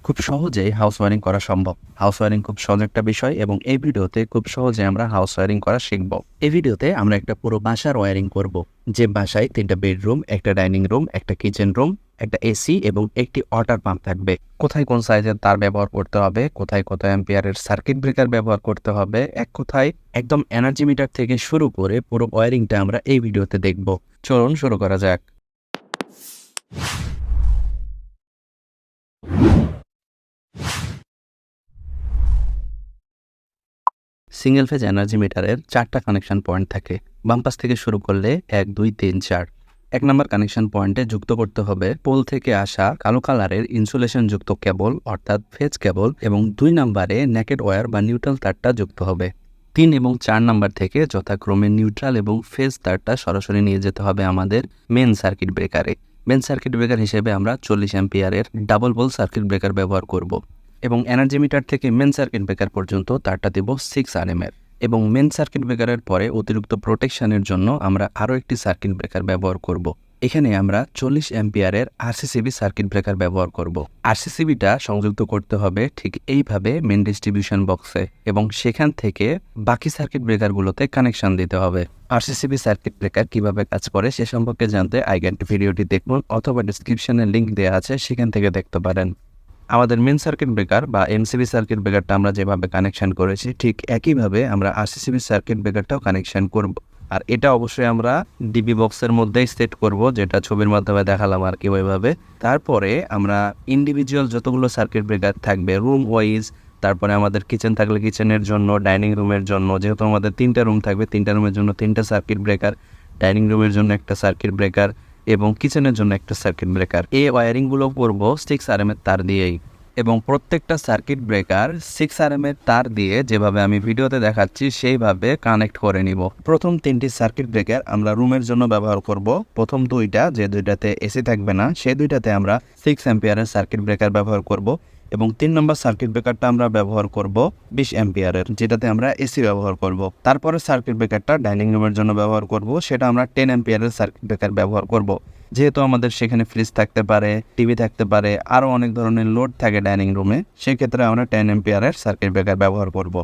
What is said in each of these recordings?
খুব সহজেই house wiring করা সম্ভব। হাউস ওয়ারিং খুব সহজ একটা বিষয় এবং এই ভিডিওতে খুব সহজে আমরা হাউস ওয়ারিং করা শিখব। এই ভিডিওতে আমরা একটা পুরো বাসার ওয়ারিং করব, যে বাসায় 3টা বেডরুম, একটা ডাইনিং রুম, একটা কিচেন রুম, একটা এসি এবং একটি ওয়াটার পাম্প থাকবে। কোথায় কোন সাইজের তার ব্যবহার করতে হবে, কোথায় কত অ্যাম্পিয়ারের সার্কিট ব্রেকার ব্যবহার করতে হবে, এক কথায় একদম এনার্জি মিটার থেকে শুরু করে পুরো ওয়ারিংটা আমরা এই ভিডিওতে দেখব। চলুন শুরু করা যাক। সিঙ্গেল ফেজ এনার্জি মিটারের 4টা কানেকশন পয়েন্ট থাকে। বাম পাশ থেকে শুরু করলে 1, 2, 3, 4। 1 নম্বর কানেকশন পয়েন্টে যুক্ত করতে হবে পোল থেকে আসা কালো কালারের ইনসুলেশন যুক্ত কেবল অর্থাৎ ফেজ কেবল, এবং 2 নম্বরে নেকেড ওয়্যার বা নিউট্রাল তারটা যুক্ত হবে। 3 এবং 4 নম্বর থেকে যথাক্রমে নিউট্রাল এবং ফেজ তারটা সরাসরি নিয়ে যেতে হবে আমাদের মেন সার্কিট ব্রেকারে। মেন সার্কিট ব্রেকার হিসেবে আমরা 40 অ্যাম্পিয়ারের ডাবল পোল সার্কিট ব্রেকার ব্যবহার করব এবং এনার্জি মিটার থেকে মেন সার্কিট ব্রেকার পর্যন্ত তারটা দেব 6 RM এর। এবং মেন সার্কিট ব্রেকারের পরে অতিরিক্ত প্রোটেকশনের জন্য আমরা আরও একটি সার্কিট ব্রেকার ব্যবহার করব। এখানে আমরা 40 অ্যাম্পিয়ারের RCCB সার্কিট ব্রেকার ব্যবহার করব। RCCBটা সংযুক্ত করতে হবে ঠিক এইভাবে মেন ডিস্ট্রিবিউশন বক্সে, এবং সেখান থেকে বাকি সার্কিট ব্রেকারগুলোতে কানেকশন দিতে হবে। RCCB সার্কিট ব্রেকার কিভাবে কাজ করে সে সম্পর্কে জানতে আইগান ভিডিওটি দেখুন, অথবা ডিসক্রিপশনে লিঙ্ক দেওয়া আছে, সেখান থেকে দেখতে পারেন। আমাদের মেন সার্কিট ব্রেকার বা এমসিবি সার্কিট ব্রেকারটা আমরা যেভাবে কানেকশন করেছি ঠিক একইভাবে আমরা আরসিসিবি সার্কিট ব্রেকারটাও কানেকশন করব। আর এটা অবশ্যই আমরা ডিবি বক্সের মধ্যেই সেট করব, যেটা ছবির মাধ্যমে দেখালাম আর কি ওইভাবে। তারপরে আমরা ইন্ডিভিজুয়াল যতগুলো সার্কিট ব্রেকার থাকবে রুম ওয়াইজ, তারপরে আমাদের কিচেন থাকলে কিচেনের জন্য, ডাইনিং রুমের জন্য, যেহেতু আমাদের 3টা রুম থাকবে 3টা রুমের জন্য 3টা সার্কিট ব্রেকার, ডাইনিং রুমের জন্য একটা সার্কিট ব্রেকার এবং কিচেনের জন্য একটা সার্কিট ব্রেকার। এই ওয়ারিংগুলো করব 6 RM এর তার দিয়েই, এবং প্রত্যেকটা সার্কিট ব্রেকার 6 RM এর তার দিয়ে যেভাবে আমি ভিডিওতে দেখাচ্ছি সেইভাবে কানেক্ট করে নিব। প্রথম 3টি সার্কিট ব্রেকার আমরা রুমের জন্য ব্যবহার করব। প্রথম 2টা, যে 2টাতে এসি থাকবে না, সেই 2টাতে আমরা 6 অ্যাম্পিয়ারের সার্কিট ব্রেকার ব্যবহার করব, এবং 3 নম্বর সার্কিট ব্রেকারটা আমরা ব্যবহার করব 20 অ্যাম্পিয়ারের, যেটাতে আমরা এসি ব্যবহার করব। তারপরে সার্কিট ব্রেকারটা ডাইনিং রুমের জন্য ব্যবহার করব, সেটা আমরা 10 অ্যাম্পিয়ারের সার্কিট ব্রেকার ব্যবহার করব। যেহেতু আমাদের সেখানে ফ্রিজ থাকতে পারে, টিভি থাকতে পারে, আরও অনেক ধরনের লোড থাকে ডাইনিং রুমে, সেক্ষেত্রে আমরা 10 অ্যাম্পিয়ারের সার্কিট ব্রেকার ব্যবহার করব।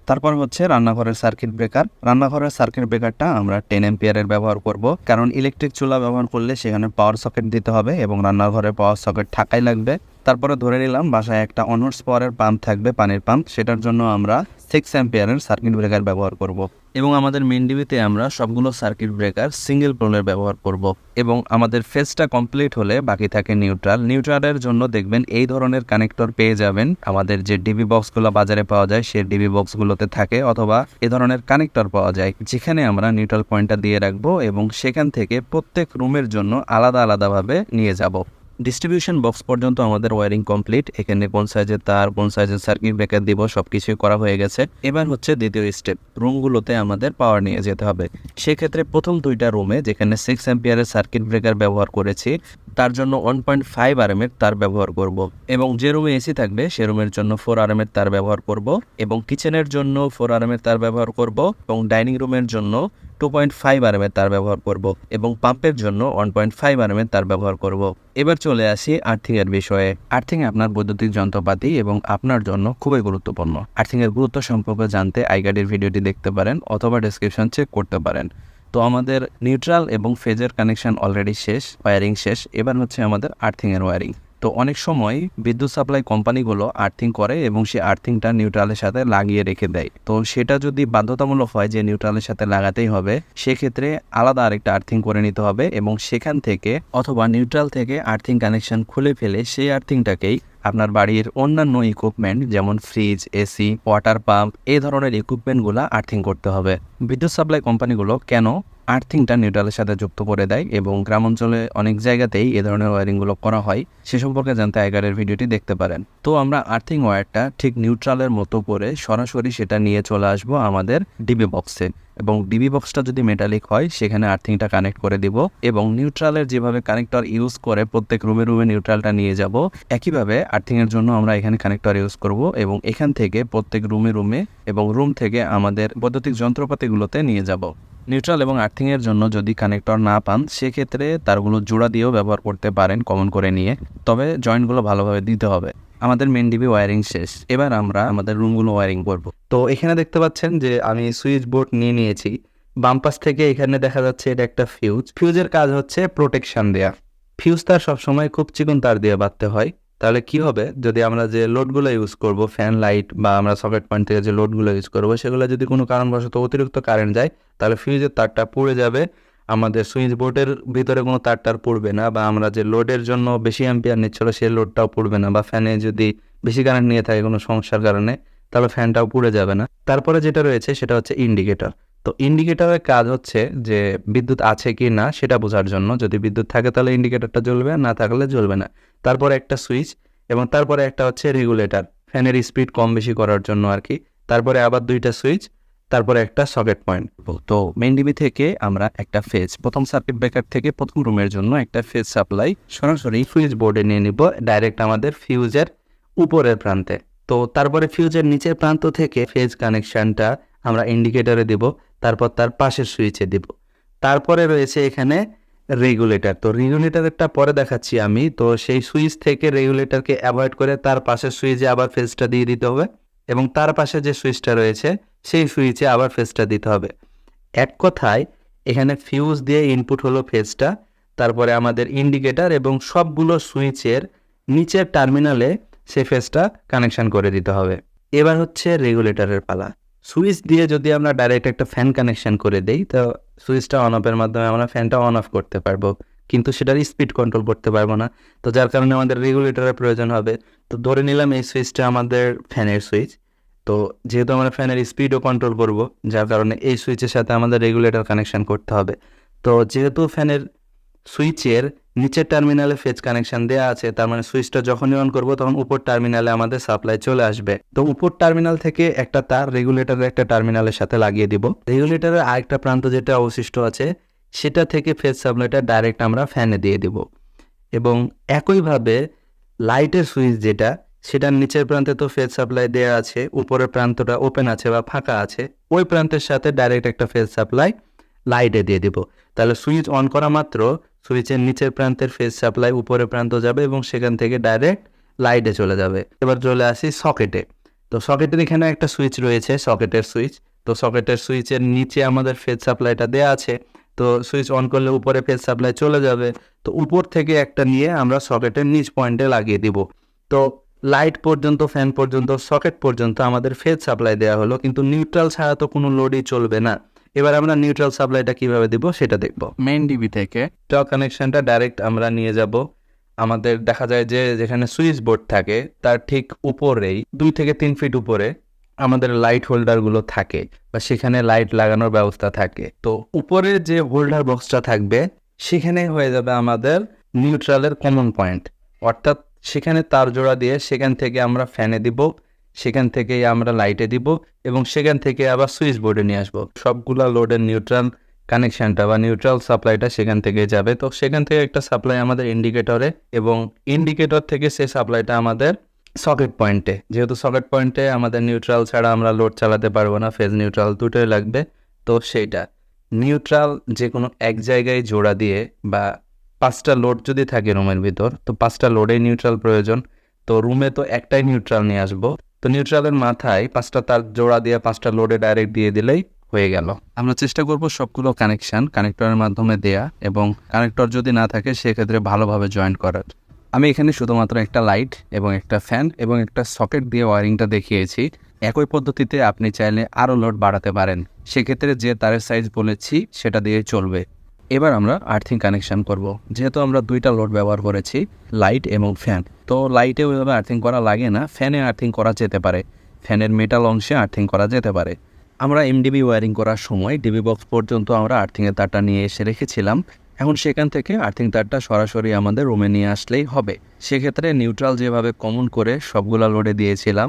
তারপর হচ্ছে রান্নাঘরের সার্কিট ব্রেকার। রান্নাঘরের সার্কিট ব্রেকারটা আমরা 10 অ্যাম্পিয়ারের ব্যবহার করব, কারণ ইলেকট্রিক চুলা ব্যবহার করলে সেখানে পাওয়ার সকেট দিতে হবে এবং রান্নাঘরে পাওয়ার সকেট থাকাই লাগবে। তারপরে ধরে নিলাম বাসায় একটা অনহর্স পাওয়ারের পাম্প থাকবে, পানির পাম্প, সেটার জন্য আমরা 6 অ্যাম্পিয়ারের সার্কিট ব্রেকার ব্যবহার করব। এবং আমাদের মেন ডিবিতে আমরা সবগুলো সার্কিট ব্রেকার সিঙ্গেল পোলের ব্যবহার করব। এবং আমাদের ফেজটা কমপ্লিট হলে বাকি থাকে নিউট্রাল। নিউট্রালের জন্য দেখবেন এই ধরনের কানেক্টর পেয়ে যাবেন আমাদের যে ডিবি বক্সগুলো বাজারে পাওয়া যায় সেই ডিবি বক্সগুলোতে থাকে, অথবা এ ধরনের কানেক্টর পাওয়া যায় যেখানে আমরা নিউট্রাল পয়েন্টটা দিয়ে রাখবো এবং সেখান থেকে প্রত্যেক রুমের জন্য আলাদা আলাদাভাবে নিয়ে যাব। ডিস্ট্রিবিউশন বক্স পর্যন্ত আমাদের ওয়ারিং কমপ্লিট। এখানে কোন সাইজের তার, কোন সাইজের সার্কিট ব্রেকার দিব সবকিছুই করা হয়ে গেছে। এবার হচ্ছে দ্বিতীয় স্টেপ, রুমগুলোতে আমাদের পাওয়ার নিয়ে যেতে হবে। সেক্ষেত্রে প্রথম 2টা রুমে যেখানে 6 অ্যাম্পিয়ারের সার্কিট ব্রেকার ব্যবহার করেছি তার জন্য 1.5 RM এর তার ব্যবহার করব, এবং যে রুমে এসি থাকবে সে রুমের জন্য 4 RM এর তার ব্যবহার করব, এবং কিচেনের জন্য 4 RM এর তার ব্যবহার করব, এবং ডাইনিং রুমের জন্য 2.5 RM এর তার ব্যবহার করব, এবং পাম্পের জন্য 1.5 RM এর তার ব্যবহার করব। এবার চলে আসি আর্থিং এর বিষয়ে। আর্থিং আপনার বৈদ্যুতিক যন্ত্রপাতি এবং আপনার জন্য খুবই গুরুত্বপূর্ণ। আর্থিং এর গুরুত্ব সম্পর্কে জানতে আইগাইডের ভিডিওটি দেখতে পারেন অথবা ডেসক্রিপশন চেক করতে পারেন। তো আমাদের নিউট্রাল এবং ফেজের কানেকশন অলরেডি শেষ, ওয়ারিং শেষ। এবার হচ্ছে আমাদের আর্থিং এর ওয়ারিং। তো অনেক সময় বিদ্যুৎ সাপ্লাই কোম্পানিগুলো আর্থিং করে এবং সেই আর্থিংটা নিউট্রালের সাথে লাগিয়ে রেখে দেয়। তো সেটা যদি বাধ্যতামূলক হয় যে নিউট্রালের সাথে লাগাতেই হবে, সেক্ষেত্রে আলাদা আরেকটা আর্থিং করে নিতে হবে, এবং সেখান থেকে অথবা নিউট্রাল থেকে আর্থিং কানেকশন খুলে ফেলে সেই আর্থিংটাকেই আপনার বাড়ির অন্যান্য ইকুইপমেন্ট যেমন ফ্রিজ, এসি, ওয়াটার পাম্প, এই ধরনের ইকুইপমেন্টগুলো আর্থিং করতে হবে। বিদ্যুৎ সাপ্লাই কোম্পানিগুলো কেন আর্থিংটা নিউট্রালের সাথে যুক্ত করে দেয় এবং গ্রামাঞ্চলে অনেক জায়গাতেই এ ধরনের ওয়ারিংগুলো করা হয় সে সম্পর্কে জানতে আইগারের ভিডিওটি দেখতে পারেন। তো আমরা আর্থিং ওয়্যারটা ঠিক নিউট্রালের মতো করে সরাসরি সেটা নিয়ে চলে আসবো আমাদের ডিবি বক্সে, এবং ডিবি বক্সটা যদি মেটালিক হয় সেখানে আর্থিংটা কানেক্ট করে দিব, এবং নিউট্রালের যেভাবে কানেক্টর ইউজ করে প্রত্যেক রুমে রুমে নিউট্রালটা নিয়ে যাব, একইভাবে আর্থিংয়ের জন্য আমরা এখানে কানেক্টর ইউজ করব, এবং এখান থেকে প্রত্যেক রুমে রুমে এবং রুম থেকে আমাদের বৈদ্যুতিক যন্ত্রপাতিগুলোতে নিয়ে যাব। নিউট্রাল এবং আর্থিংয়ের জন্য যদি কানেক্টর না পান সেক্ষেত্রে তারগুলো জোড়া দিয়েও ব্যবহার করতে পারেন কমন করে নিয়ে, তবে জয়েন্টগুলো ভালোভাবে দিতে হবে। আমাদের মেন ডিবি ওয়ারিং শেষ। এবার আমরা আমাদের রুমগুলো ওয়ারিং করব। তো এখানে দেখতে পাচ্ছেন যে আমি সুইচ বোর্ড নিয়ে নিয়েছি। বাম পাশ থেকে এখানে দেখা যাচ্ছে এটা একটা ফিউজ। ফিউজের কাজ হচ্ছে প্রোটেকশন দেয়া। ফিউজ তার সবসময় খুব চিকন তার দিয়ে বাঁধতে হয়। তাহলে কি হবে, যদি আমরা যে লোডগুলো ইউজ করব, ফ্যান, লাইট বা আমরা সকেট পয়েন্ট থেকে যে লোডগুলো ইউজ করব, সেগুলো যদি কোনো কারণবশত অতিরিক্ত কারেন্ট যায়, তাহলে ফিউজের তারটা পুড়ে যাবে। আমাদের সুইচ বোর্ডের ভিতরে কোনো তারটার পড়বে না, বা আমরা যে লোডের জন্য বেশি অ্যাম্পিয়ার নিচ্ছিল সেই লোডটাও পড়বে না, বা ফ্যানে যদি বেশি কারেন্ট নিয়ে থাকে কোনো সমস্যার কারণে, তাহলে ফ্যানটাও পুড়ে যাবে না। তারপরে যেটা রয়েছে সেটা হচ্ছে ইন্ডিকেটর। তো ইন্ডিকেটরের কাজ হচ্ছে যে বিদ্যুৎ আছে কি না সেটা বোঝার জন্য। যদি বিদ্যুৎ থাকে তাহলে ইন্ডিকেটরটা জ্বলবে, না থাকলে জ্বলবে না। তারপরে একটা সুইচ, এবং তারপরে একটা হচ্ছে রেগুলেটর, ফ্যানের স্পিড কম বেশি করার জন্য আর কি। তারপরে আবার দুইটা সুইচ, তারপরে একটা সকেট পয়েন্ট। তো মেইন ডিবি থেকে আমরা একটা ফেজ, প্রথম সার্কিট ব্রেকার থেকে প্রথম রুমের জন্য একটা ফেজ সাপ্লাই সরাসরি সুইচ বোর্ডে নিয়ে নিব, ডাইরেক্ট আমাদের ফিউজের উপরের প্রান্তে। তো তারপরে ফিউজের নিচের প্রান্ত থেকে ফেজ কানেকশনটা আমরা ইন্ডিকেটরে দিব, তারপর তার পাশের সুইচে দিব। তারপরে রয়েছে এখানে রেগুলেটর। তো রেগুলেটরটা পরে দেখাচ্ছি আমি। তো সেই সুইচ থেকে রেগুলেটরকে অ্যাভয়েড করে তার পাশের সুইচে আবার ফেজটা দিয়ে দিতে হবে, এবং তার পাশে যে সুইচটা রয়েছে সেই সুইচে আবার ফেজটা দিতে হবে। এক কথায় এখানে ফিউজ দিয়ে ইনপুট হলো ফেজটা, তারপরে আমাদের ইন্ডিকেটর এবং সবগুলো সুইচের নিচের টার্মিনালে সে ফেজটা কানেকশন করে দিতে হবে। এবার হচ্ছে রেগুলেটরের পালা। সুইচ দিয়ে যদি আমরা ডাইরেক্ট একটা ফ্যান কানেকশন করে দেই, তো সুইচটা অন অফের মাধ্যমে আমরা ফ্যানটা অন অফ করতে পারবো, কিন্তু সেটার স্পিড কন্ট্রোল করতে পারবো না। তো যার কারণে আমাদের রেগুলেটরের প্রয়োজন হবে। তো ধরে নিলাম এই সুইচটা আমাদের ফ্যানের সুইচ। তো যেহেতু আমরা ফ্যানের স্পিডও কন্ট্রোল করব, যার কারণে এই সুইচের সাথে আমাদের রেগুলেটর কানেকশন করতে হবে। তো যেহেতু ফ্যানের সুইচের নিচের টার্মিনালে ফেজ কানেকশন দেওয়া আছে, তার মানে সুইচটা যখনই অন করব তখন উপর টার্মিনালে আমাদের সাপ্লাই চলে আসবে। তো উপর টার্মিনাল থেকে একটা তার রেগুলেটরের একটা টার্মিনালের সাথে লাগিয়ে দিব। রেগুলেটরের আরেকটা প্রান্ত যেটা অবশিষ্ট আছে সেটা থেকে ফেজ সাপ্লাইটা ডাইরেক্ট আমরা ফ্যানে দিয়ে দিব। এবং একইভাবে লাইটের সুইচ যেটা, সেটার নিচের প্রান্তে তো ফেজ সাপ্লাই দেওয়া আছে, উপরের প্রান্তটা ওপেন আছে বা ফাঁকা আছে, ওই প্রান্তের সাথে ডাইরেক্ট একটা ফেজ সাপ্লাই লাইটে দিয়ে দিব। তাহলে সুইচ অন করা মাত্র সুইচের নিচের প্রান্তের ফেজ সাপ্লাই উপরের প্রান্ত যাবে এবং সেখান থেকে ডাইরেক্ট লাইটে চলে যাবে। এবার চলে আসি সকেটে। তো সকেটের এখানে একটা সুইচ রয়েছে, সকেটের সুইচ। তো সকেটের সুইচের নিচে আমাদের ফেজ সাপ্লাইটা দেওয়া আছে। তো সুইচ অন করলে উপরে ফেজ সাপ্লাই চলে যাবে। তো উপর থেকে একটা নিয়ে আমরা সকেটের নিচ পয়েন্টে লাগিয়ে দিব। তো লাইট পর্যন্ত, ফ্যান পর্যন্ত, সকেট পর্যন্ত আমাদের ফেজ সাপ্লাই দেওয়া হলো, কিন্তু নিউট্রাল ছাড়া তো কোনো লোডই চলবে না। এবার আমরা নিউট্রাল সাপ্লাইটা কিভাবে দিব সেটা দেখব। মেইন ডিবি থেকে টক কানেকশনটা ডাইরেক্ট আমরা নিয়ে যাব। আমাদের দেখা যায় যে যেখানে সুইচ বোর্ড থাকে তার ঠিক উপরেই 2 থেকে 3 ফিট উপরে আমাদের লাইট হোল্ডারগুলো থাকে, বা সেখানে লাইট লাগানোর ব্যবস্থা থাকে। তো উপরে যে হোল্ডার বক্সটা থাকবে সেখানে হয়ে যাবে আমাদের নিউট্রালের কমন পয়েন্ট, অর্থাৎ সেখানে তার জোড়া দিয়ে সেখান থেকে আমরা ফ্যানে দিব, সেখান থেকেই আমরা লাইটে দিব, এবং সেখান থেকে আবার সুইচ বোর্ডে নিয়ে আসবো। সবগুলা লোডের নিউট্রাল কানেকশনটা বা নিউট্রাল সাপ্লাইটা সেখান থেকে যাবে। তো সেখান থেকে একটা সাপ্লাই আমাদের ইন্ডিকেটরে, এবং ইন্ডিকেটর থেকে সেই সাপ্লাইটা আমাদের সকেট পয়েন্টে। যেহেতু সকেট পয়েন্টে আমাদের নিউট্রাল ছাড়া আমরা লোড চালাতে পারবো না, ফেজ নিউট্রাল দুটোই লাগবে। তো সেইটা নিউট্রাল যে কোনো এক জায়গায় জোড়া দিয়ে, বা 5টা লোড যদি থাকে রুমের ভিতর, তো 5টা লোডেই নিউট্রাল প্রয়োজন। তো রুমে তো একটাই নিউট্রাল নিয়ে আসবো। তো নিউট্রালের মাথায় 5টা তার জোড়া দিয়ে 5টা লোডে ডাইরেক্ট দিয়ে দিলেই হয়ে গেল। আমরা চেষ্টা করব সবগুলো কানেকশন কানেক্টরের মাধ্যমে দেয়া, এবং কানেক্টর যদি না থাকে সেক্ষেত্রে ভালোভাবে জয়েন্ট করার। আমি এখানে শুধুমাত্র একটা লাইট এবং একটা ফ্যান এবং একটা সকেট দিয়ে ওয়ারিংটা দেখিয়েছি। একই পদ্ধতিতে আপনি চাইলে আরও লোড বাড়াতে পারেন, সেক্ষেত্রে যে তারের সাইজ বলেছি সেটা দিয়ে চলবে। এবার আমরা আর্থিং কানেকশন করব। যেহেতু আমরা 2টা লোড ব্যবহার করেছি, লাইট এবং ফ্যান, তো লাইটে ওইভাবে আর্থিং করা লাগে না, ফ্যানে আর্থিং করা যেতে পারে, ফ্যানের মেটাল অংশে আর্থিং করা যেতে পারে। আমরা এমডিবি ওয়ারিং করার সময় ডিবি বক্স পর্যন্ত আমরা আর্থিংয়ের তারটা নিয়ে এসে রেখেছিলাম। এখন সেখান থেকে আর্থিং তারটা সরাসরি আমাদের রুমে নিয়ে আসলেই হবে। সেক্ষেত্রে নিউট্রাল যেভাবে কমন করে সবগুলা লোডে দিয়েছিলাম,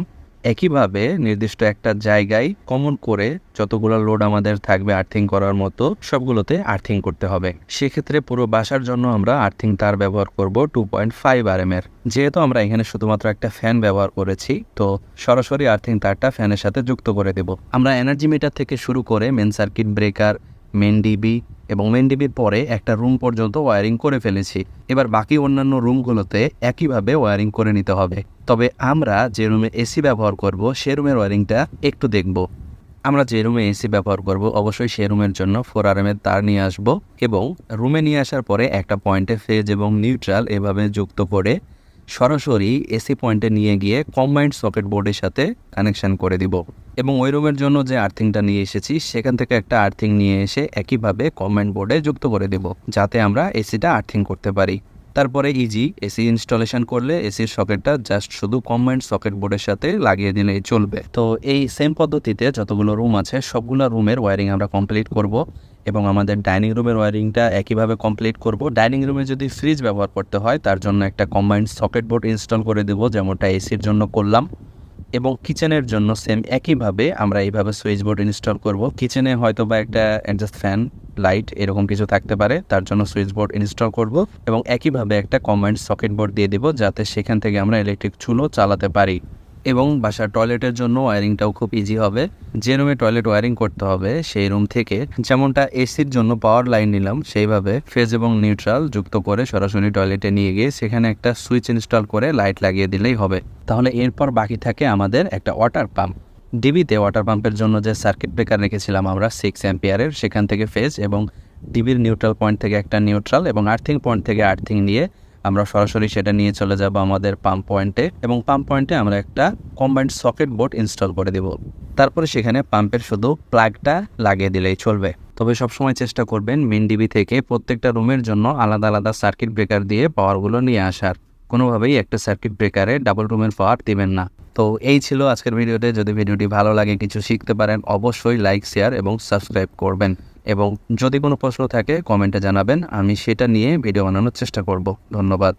একইভাবে নির্দিষ্ট একটা জায়গায় কমন করে যতগুলো লোড আমাদের থাকবে আর্থিং করার মতো সবগুলোতে আর্থিং করতে হবে। সেক্ষেত্রে পুরো বাসার জন্য আমরা আর্থিং তার ব্যবহার করব 2.5 RM এর। যেহেতু আমরা এখানে শুধুমাত্র একটা ফ্যান ব্যবহার করেছি, তো সরাসরি আর্থিং তারটা ফ্যানের সাথে যুক্ত করে দেব। আমরা এনার্জি মিটার থেকে শুরু করে main circuit breaker, main DB এবং মেন ডিবির পরে একটা রুম পর্যন্ত ওয়্যারিং করে ফেলেছি। এবার বাকি অন্যান্য রুমগুলোতে একইভাবে ওয়্যারিং করে নিতে হবে। তবে আমরা যে রুমে এসি ব্যবহার করব সে রুমের ওয়্যারিংটা একটু দেখব। আমরা যে রুমে এসি ব্যবহার করব অবশ্যই সে রুমের জন্য 4 RMএর তার নিয়ে আসব এবং রুমে নিয়ে আসার পরে একটা পয়েন্টে ফেজ এবং নিউট্রাল এভাবে যুক্ত করে সরাসরি এসি পয়েন্টে নিয়ে গিয়ে কম্বাইন্ড সকেট বোর্ডের সাথে কানেকশন করে দিব এবং ওই রুমের জন্য যে আর্থিংটা নিয়ে এসেছি সেখান থেকে একটা আর্থিং নিয়ে এসে একইভাবে কম্বাইন্ড বোর্ডে যুক্ত করে দেব যাতে আমরা এসিটা আর্থিং করতে পারি। তারপরে ইজি এসি ইনস্টলেশন করলে এসির সকেটটা জাস্ট শুধু কম্বাইন্ড সকেট বোর্ডের সাথে লাগিয়ে দিলেই চলবে। তো এই সেম পদ্ধতিতে যতগুলো রুম আছে সবগুলো রুমের ওয়্যারিং আমরা কমপ্লিট করব এবং আমাদের ডাইনিং রুমের ওয়্যারিংটা একইভাবে কমপ্লিট করব। ডাইনিং রুমে যদি ফ্রিজ ব্যবহার করতে হয় তার জন্য একটা কম্বাইন্ড সকেট বোর্ড ইনস্টল করে দেবো যেমনটা এসির জন্য করলাম এবং কিচেনের জন্য সেম একইভাবে আমরা এইভাবে সুইচ বোর্ড ইনস্টল করব। কিচেনে হয়তো বা একটা অ্যাডজাস্ট ফ্যান লাইট এরকম কিছু থাকতে পারে, তার জন্য সুইচ বোর্ড ইনস্টল করব এবং একইভাবে একটা কম্বাইন্ড সকেট বোর্ড দিয়ে দেবো যাতে সেখান থেকে আমরা ইলেকট্রিক চুলো চালাতে পারি। এবং বাসার টয়লেটের জন্য ওয়্যারিংটাও খুব ইজি হবে। যে রুমে টয়লেট ওয়্যারিং করতে হবে সেই রুম থেকে যেমনটা এসির জন্য পাওয়ার লাইন নিলাম সেইভাবে ফেজ এবং নিউট্রাল যুক্ত করে সরাসরি টয়লেটে নিয়ে গিয়ে সেখানে একটা সুইচ ইনস্টল করে লাইট লাগিয়ে দিলেই হবে। তাহলে এরপর বাকি থাকে আমাদের একটা ওয়াটার পাম্প। ডিবিতে ওয়াটার পাম্পের জন্য যে সার্কিট ব্রেকার রেখেছিলাম আমরা 6 অ্যাম্পিয়ারের, সেখান থেকে ফেজ এবং ডিবির নিউট্রাল পয়েন্ট থেকে একটা নিউট্রাল এবং আর্থিং পয়েন্ট থেকে আর্থিং নিয়ে আমরা সরাসরি সেটা নিয়ে চলে যাব আমাদের পাম্প পয়েন্টে এবং পাম্প পয়েন্টে আমরা একটা কম্বাইন্ড সকেট বোর্ড ইনস্টল করে দেব। তারপরে সেখানে পাম্পের শুধু প্লাগটা লাগিয়ে দিলেই চলবে। তবে সবসময় চেষ্টা করবেন মেন ডিবি থেকে প্রত্যেকটা রুমের জন্য আলাদা আলাদা সার্কিট ব্রেকার দিয়ে পাওয়ারগুলো নিয়ে আসার। কোনোভাবেই একটা সার্কিট ব্রেকারে ডাবল রুমের পাওয়ার দিবেন না। তো এই ছিল আজকের ভিডিওতে। যদি ভিডিওটি ভালো লাগে, কিছু শিখতে পারেন, অবশ্যই লাইক, শেয়ার এবং সাবস্ক্রাইব করবেন এবং যদি কোনো প্রশ্ন থাকে কমেন্টে জানাবেন, আমি সেটা নিয়ে ভিডিও বানানোর চেষ্টা করব। ধন্যবাদ।